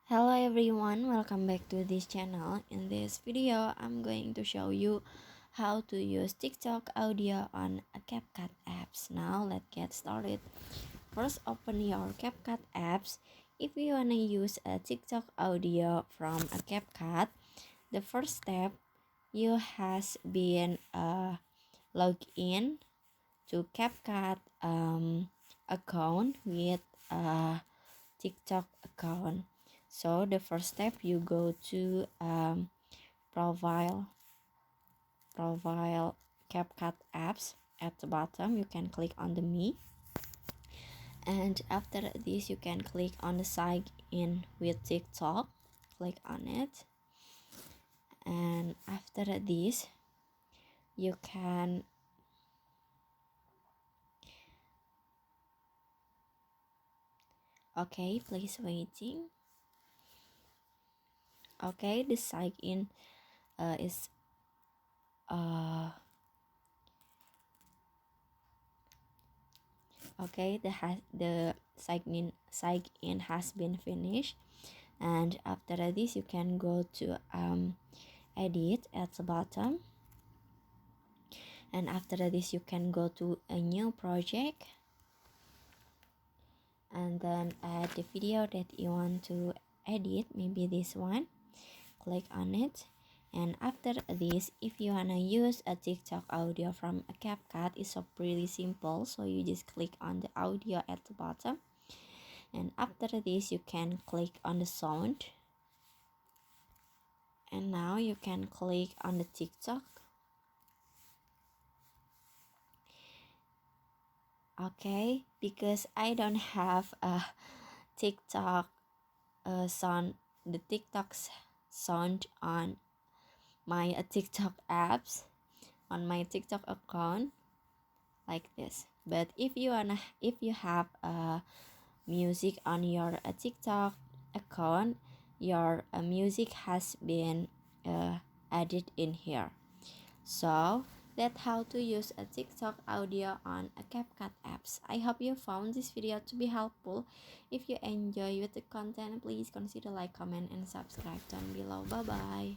Hello everyone, welcome back to this channel. In this video, I'm going to show you how to use TikTok audio on a CapCut apps. Now let's get started. First, open your CapCut apps. If you wanna use a TikTok audio from a CapCut, the first step you has been log in to CapCut account with a TikTok account. So the first step, you go to profile CapCut apps. At the bottom you can click on the me, and after this you can click on the sign in with TikTok. Click on it, and after this you can please waiting. The sign in is the sign in has been finished, and after this you can go to edit at the bottom, and after this you can go to a new project and then add the video that you want to edit, maybe this one. Click on it, and after this, if you wanna use a TikTok audio from a CapCut, it's so pretty simple. So you just click on the audio at the bottom, and after this you can click on the sound, and now you can click on the TikTok. Because I don't have a TikTok sound, the TikTok's sound on my TikTok apps, on my TikTok account, like this. But if you have music on your TikTok account, your music has been added in here. So that's how to use a TikTok audio on a CapCut apps. I hope you found this video to be helpful. If you enjoy with the content, please consider like, comment, and subscribe down below. Bye bye.